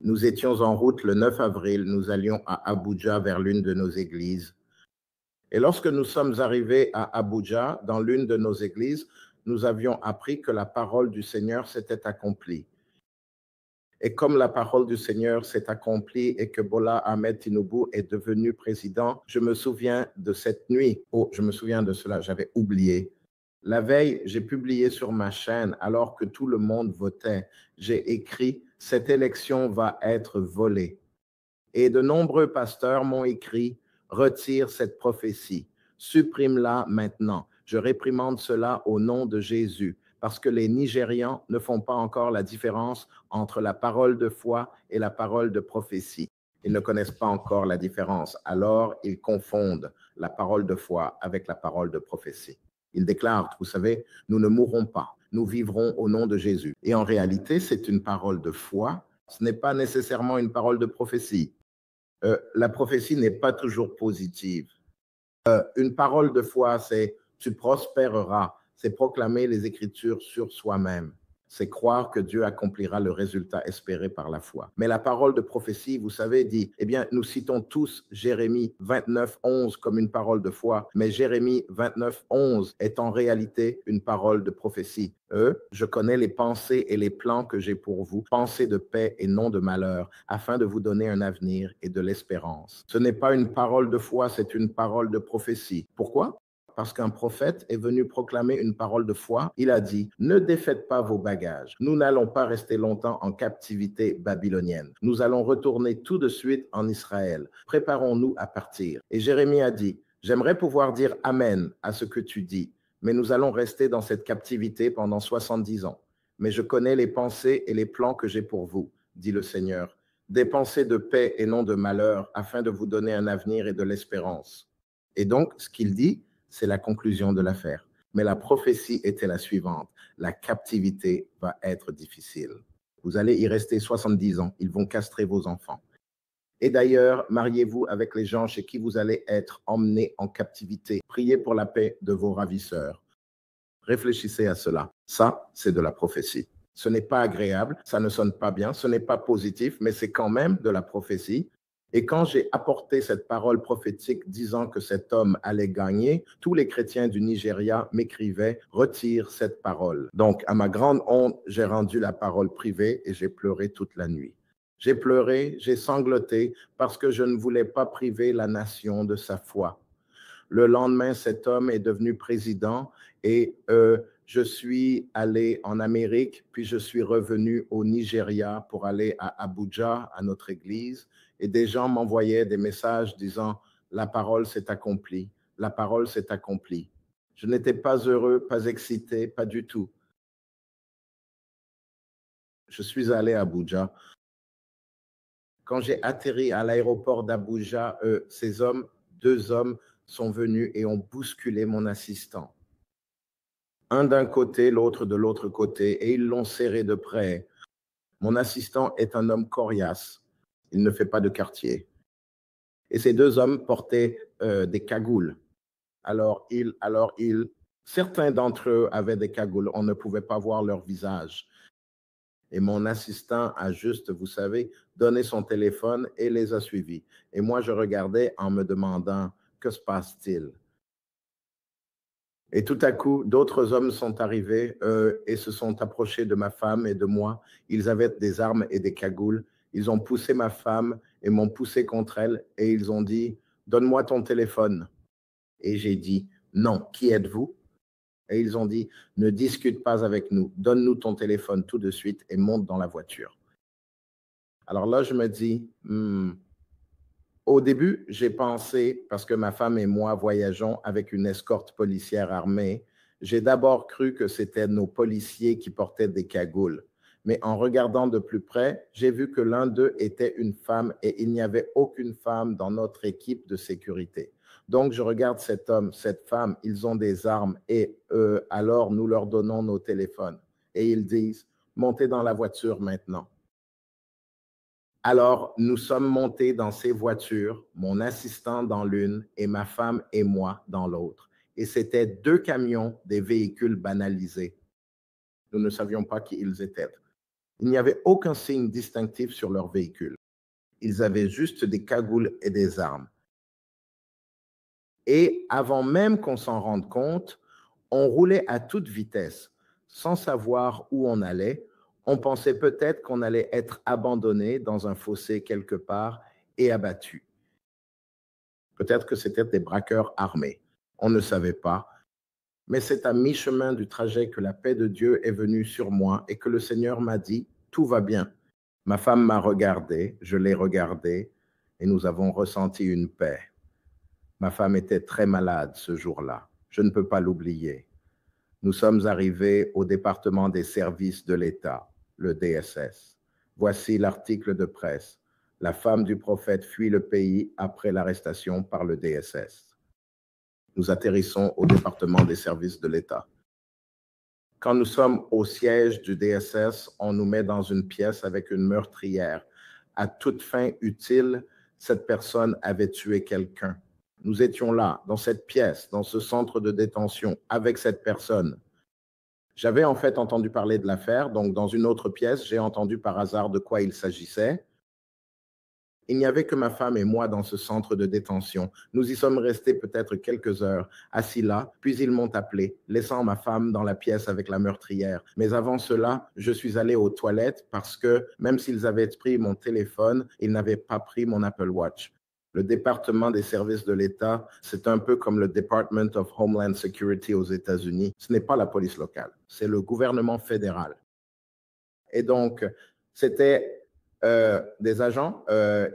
Nous étions en route le 9 avril, nous allions à Abuja vers l'une de nos églises. Et lorsque nous sommes arrivés à Abuja, dans l'une de nos églises, nous avions appris que la parole du Seigneur s'était accomplie. Et comme la parole du Seigneur s'est accomplie et que Bola Ahmed Tinubu est devenu président, je me souviens de cette nuit. Oh, je me souviens de cela, j'avais oublié. La veille, j'ai publié sur ma chaîne, alors que tout le monde votait, j'ai écrit « Cette élection va être volée ». Et de nombreux pasteurs m'ont écrit « Retire cette prophétie, supprime-la maintenant. Je réprimande cela au nom de Jésus. » Parce que les Nigérians ne font pas encore la différence entre la parole de foi et la parole de prophétie. Ils ne connaissent pas encore la différence. Alors, ils confondent la parole de foi avec la parole de prophétie. Ils déclarent, vous savez, nous ne mourrons pas, nous vivrons au nom de Jésus. Et en réalité, c'est une parole de foi, ce n'est pas nécessairement une parole de prophétie. La prophétie n'est pas toujours positive. Une parole de foi, c'est tu prospéreras, c'est proclamer les Écritures sur soi-même. C'est croire que Dieu accomplira le résultat espéré par la foi. Mais la parole de prophétie, vous savez, dit, eh bien, nous citons tous Jérémie 29, 11 comme une parole de foi, mais Jérémie 29, 11 est en réalité une parole de prophétie. Je connais les pensées et les plans que j'ai pour vous, pensées de paix et non de malheur, afin de vous donner un avenir et de l'espérance. Ce n'est pas une parole de foi, c'est une parole de prophétie. Pourquoi? Parce qu'un prophète est venu proclamer une parole de foi. Il a dit, ne défaites pas vos bagages. Nous n'allons pas rester longtemps en captivité babylonienne. Nous allons retourner tout de suite en Israël. Préparons-nous à partir. Et Jérémie a dit, j'aimerais pouvoir dire Amen à ce que tu dis, mais nous allons rester dans cette captivité pendant 70 ans. Mais je connais les pensées et les plans que j'ai pour vous, dit le Seigneur. Des pensées de paix et non de malheur, afin de vous donner un avenir et de l'espérance. Et donc, ce qu'il dit, c'est la conclusion de l'affaire. Mais la prophétie était la suivante. La captivité va être difficile. Vous allez y rester 70 ans. Ils vont castrer vos enfants. Et d'ailleurs, mariez-vous avec les gens chez qui vous allez être emmenés en captivité. Priez pour la paix de vos ravisseurs. Réfléchissez à cela. Ça, c'est de la prophétie. Ce n'est pas agréable, ça ne sonne pas bien, ce n'est pas positif, mais c'est quand même de la prophétie. Et quand j'ai apporté cette parole prophétique disant que cet homme allait gagner, tous les chrétiens du Nigeria m'écrivaient « Retire cette parole ». Donc, à ma grande honte, j'ai rendu la parole privée et j'ai pleuré toute la nuit. J'ai pleuré, j'ai sangloté parce que je ne voulais pas priver la nation de sa foi. Le lendemain, cet homme est devenu président et je suis allé en Amérique, puis je suis revenu au Nigeria pour aller à Abuja, à notre église. Et des gens m'envoyaient des messages disant « La parole s'est accomplie, la parole s'est accomplie ». Je n'étais pas heureux, pas excité, pas du tout. Je suis allé à Abuja. Quand j'ai atterri à l'aéroport d'Abuja, deux hommes, sont venus et ont bousculé mon assistant. Un d'un côté, l'autre de l'autre côté, et ils l'ont serré de près. Mon assistant est un homme coriace. Il ne fait pas de quartier. Et ces deux hommes portaient des cagoules. Certains d'entre eux avaient des cagoules. On ne pouvait pas voir leur visage. Et mon assistant a juste, vous savez, donné son téléphone et les a suivis. Et moi, je regardais en me demandant, que se passe-t-il? Et tout à coup, d'autres hommes sont arrivés et se sont approchés de ma femme et de moi. Ils avaient des armes et des cagoules. Ils ont poussé ma femme et m'ont poussé contre elle et ils ont dit « Donne-moi ton téléphone ». Et j'ai dit « Non, qui êtes-vous » Et ils ont dit « Ne discute pas avec nous, donne-nous ton téléphone tout de suite et monte dans la voiture ». Alors là, je me dis au début, j'ai pensé, parce que ma femme et moi voyageons avec une escorte policière armée, j'ai d'abord cru que c'était nos policiers qui portaient des cagoules. Mais en regardant de plus près, j'ai vu que l'un d'eux était une femme et il n'y avait aucune femme dans notre équipe de sécurité. Donc, je regarde cet homme, cette femme, ils ont des armes et alors nous leur donnons nos téléphones. Et ils disent, montez dans la voiture maintenant. Alors, nous sommes montés dans ces voitures, mon assistant dans l'une et ma femme et moi dans l'autre. Et c'était deux camions, des véhicules banalisés. Nous ne savions pas qui ils étaient. Il n'y avait aucun signe distinctif sur leur véhicule. Ils avaient juste des cagoules et des armes. Et avant même qu'on s'en rende compte, on roulait à toute vitesse, sans savoir où on allait. On pensait peut-être qu'on allait être abandonné dans un fossé quelque part et abattu. Peut-être que c'était des braqueurs armés. On ne savait pas. Mais c'est à mi-chemin du trajet que la paix de Dieu est venue sur moi et que le Seigneur m'a dit, tout va bien. Ma femme m'a regardé, je l'ai regardée et nous avons ressenti une paix. Ma femme était très malade ce jour-là. Je ne peux pas l'oublier. Nous sommes arrivés au département des services de l'État, le DSS. Voici l'article de presse. La femme du prophète fuit le pays après l'arrestation par le DSS. Nous atterrissons au département des services de l'État. Quand nous sommes au siège du DSS, on nous met dans une pièce avec une meurtrière. À toute fin utile, cette personne avait tué quelqu'un. Nous étions là, dans cette pièce, dans ce centre de détention, avec cette personne. J'avais en fait entendu parler de l'affaire, donc dans une autre pièce, j'ai entendu par hasard de quoi il s'agissait. Il n'y avait que ma femme et moi dans ce centre de détention. Nous y sommes restés peut-être quelques heures, assis là, puis ils m'ont appelé, laissant ma femme dans la pièce avec la meurtrière. Mais avant cela, je suis allé aux toilettes parce que même s'ils avaient pris mon téléphone, ils n'avaient pas pris mon Apple Watch. Le département des services de l'État, c'est un peu comme le Department of Homeland Security aux États-Unis. Ce n'est pas la police locale, c'est le gouvernement fédéral. Et donc, c'était des agents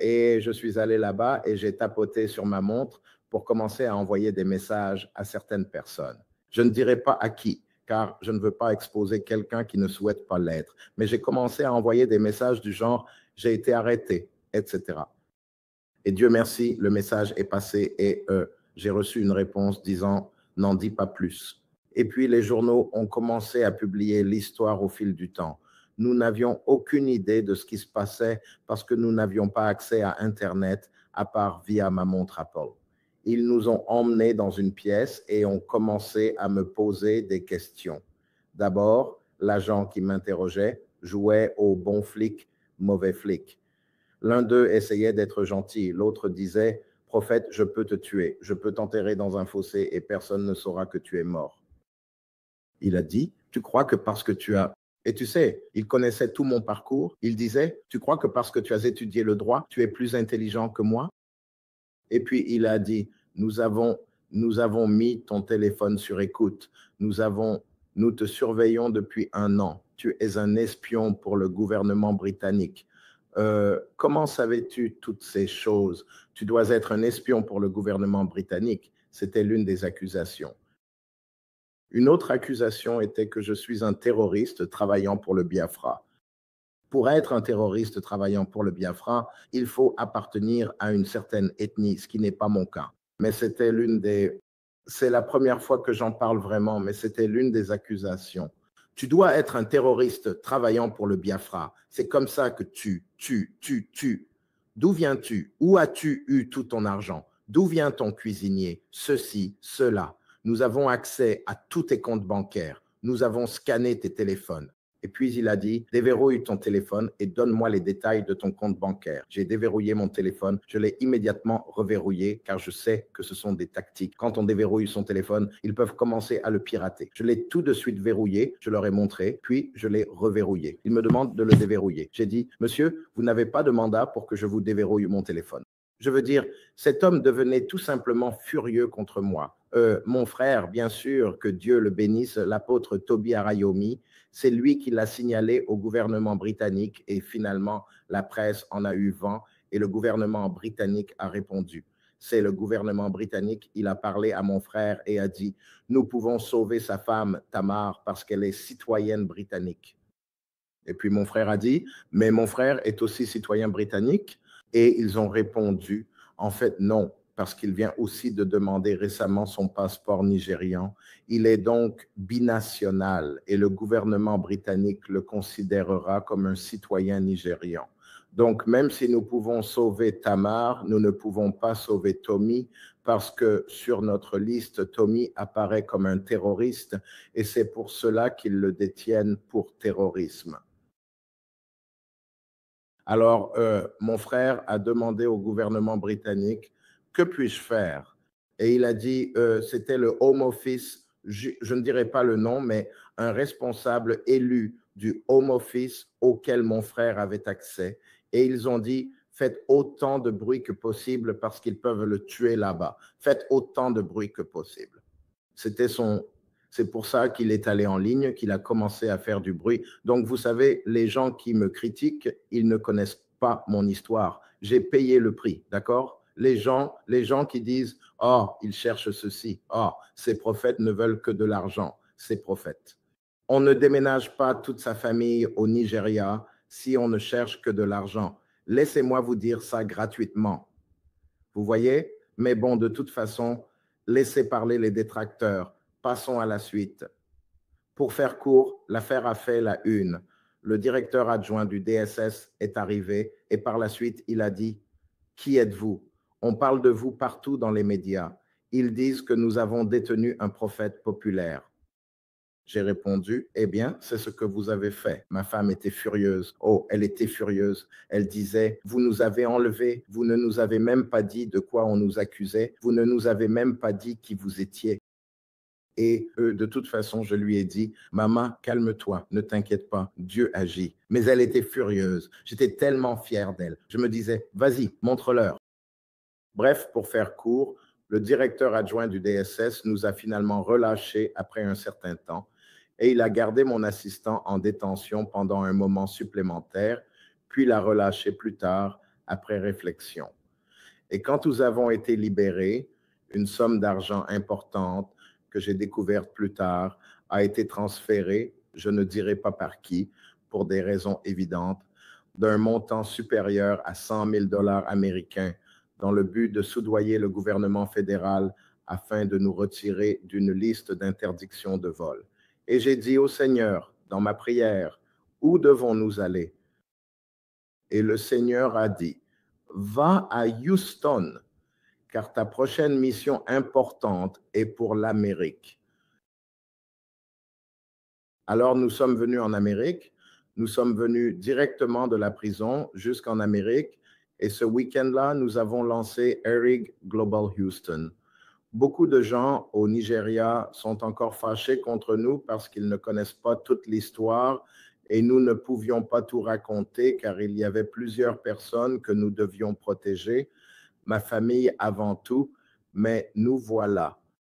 et je suis allé là-bas et j'ai tapoté sur ma montre pour commencer à envoyer des messages à certaines personnes. Je ne dirai pas à qui, car je ne veux pas exposer quelqu'un qui ne souhaite pas l'être, mais j'ai commencé à envoyer des messages du genre « j'ai été arrêté », etc. Et Dieu merci, le message est passé et j'ai reçu une réponse disant « n'en dis pas plus ». Et puis les journaux ont commencé à publier l'histoire au fil du temps. Nous n'avions aucune idée de ce qui se passait parce que nous n'avions pas accès à Internet à part via ma montre Apple. Ils nous ont emmenés dans une pièce et ont commencé à me poser des questions. D'abord, l'agent qui m'interrogeait jouait au bon flic, mauvais flic. L'un d'eux essayait d'être gentil, l'autre disait « Prophète, je peux te tuer, je peux t'enterrer dans un fossé et personne ne saura que tu es mort. » Il a dit « Tu crois que parce que tu as… » Et tu sais, il connaissait tout mon parcours. Il disait « Tu crois que parce que tu as étudié le droit, tu es plus intelligent que moi ?» Et puis il a dit « Nous avons mis ton téléphone sur écoute. Nous te surveillons depuis 1 an. Tu es un espion pour le gouvernement britannique. Comment savais-tu toutes ces choses? Tu dois être un espion pour le gouvernement britannique. » C'était l'une des accusations. Une autre accusation était que je suis un terroriste travaillant pour le Biafra. Pour être un terroriste travaillant pour le Biafra, il faut appartenir à une certaine ethnie, ce qui n'est pas mon cas. Mais c'était c'est la première fois que j'en parle vraiment, mais c'était l'une des accusations. Tu dois être un terroriste travaillant pour le Biafra. C'est comme ça que tu. D'où viens-tu? Où as-tu eu tout ton argent? D'où vient ton cuisinier? Ceci, cela. Nous avons accès à tous tes comptes bancaires. Nous avons scanné tes téléphones. Et puis il a dit, déverrouille ton téléphone et donne-moi les détails de ton compte bancaire. J'ai déverrouillé mon téléphone, je l'ai immédiatement reverrouillé car je sais que ce sont des tactiques. Quand on déverrouille son téléphone, ils peuvent commencer à le pirater. Je l'ai tout de suite verrouillé, je leur ai montré, puis je l'ai reverrouillé. Ils me demandent de le déverrouiller. J'ai dit, monsieur, vous n'avez pas de mandat pour que je vous déverrouille mon téléphone. Je veux dire, cet homme devenait tout simplement furieux contre moi. Mon frère, bien sûr, que Dieu le bénisse, l'apôtre Toby Arayomi, c'est lui qui l'a signalé au gouvernement britannique et finalement, la presse en a eu vent et le gouvernement britannique a répondu. C'est le gouvernement britannique, il a parlé à mon frère et a dit « Nous pouvons sauver sa femme, Tamar, parce qu'elle est citoyenne britannique. » Et puis mon frère a dit « Mais mon frère est aussi citoyen britannique ?» Et ils ont répondu « En fait, non. » Parce qu'il vient aussi de demander récemment son passeport nigérian. Il est donc binational et le gouvernement britannique le considérera comme un citoyen nigérian. Donc, même si nous pouvons sauver Tamar, nous ne pouvons pas sauver Tommy parce que sur notre liste, Tommy apparaît comme un terroriste et c'est pour cela qu'ils le détiennent pour terrorisme. Alors, mon frère a demandé au gouvernement britannique, que puis-je faire? Et il a dit, c'était le Home Office, je ne dirai pas le nom, mais un responsable élu du Home Office auquel mon frère avait accès. Et ils ont dit, faites autant de bruit que possible parce qu'ils peuvent le tuer là-bas. Faites autant de bruit que possible. C'est pour ça qu'il est allé en ligne, qu'il a commencé à faire du bruit. Donc, vous savez, les gens qui me critiquent, ils ne connaissent pas mon histoire. J'ai payé le prix, d'accord? Les gens qui disent, oh, ils cherchent ceci. Oh, ces prophètes ne veulent que de l'argent. Ces prophètes. On ne déménage pas toute sa famille au Nigeria si on ne cherche que de l'argent. Laissez-moi vous dire ça gratuitement. Vous voyez? Mais bon, de toute façon, laissez parler les détracteurs. Passons à la suite. Pour faire court, l'affaire a fait la une. Le directeur adjoint du DSS est arrivé et par la suite, il a dit « Qui êtes-vous? On parle de vous partout dans les médias. Ils disent que nous avons détenu un prophète populaire. » J'ai répondu, eh bien, c'est ce que vous avez fait. Ma femme était furieuse. Oh, elle était furieuse. Elle disait, vous nous avez enlevés, vous ne nous avez même pas dit de quoi on nous accusait, vous ne nous avez même pas dit qui vous étiez. Et de toute façon, je lui ai dit, maman, calme-toi, ne t'inquiète pas, Dieu agit. Mais elle était furieuse. J'étais tellement fier d'elle. Je me disais, vas-y, montre-leur. Bref, pour faire court, le directeur adjoint du DSS nous a finalement relâchés après un certain temps et il a gardé mon assistant en détention pendant un moment supplémentaire, puis l'a relâché plus tard après réflexion. Et quand nous avons été libérés, une somme d'argent importante que j'ai découverte plus tard a été transférée, je ne dirai pas par qui, pour des raisons évidentes, d'un montant supérieur à 100 000 $ américains dans le but de soudoyer le gouvernement fédéral afin de nous retirer d'une liste d'interdiction de vol. Et j'ai dit au Seigneur, dans ma prière, où devons-nous aller? Et le Seigneur a dit, va à Houston, car ta prochaine mission importante est pour l'Amérique. Alors nous sommes venus en Amérique, nous sommes venus directement de la prison jusqu'en Amérique, et ce week-end-là, nous avons lancé Erig Global Houston. Beaucoup de gens au Nigeria sont encore fâchés contre nous parce qu'ils ne connaissent pas toute l'histoire et nous ne pouvions pas tout raconter car il y avait plusieurs personnes que nous devions protéger, ma famille avant tout, mais nous voilà.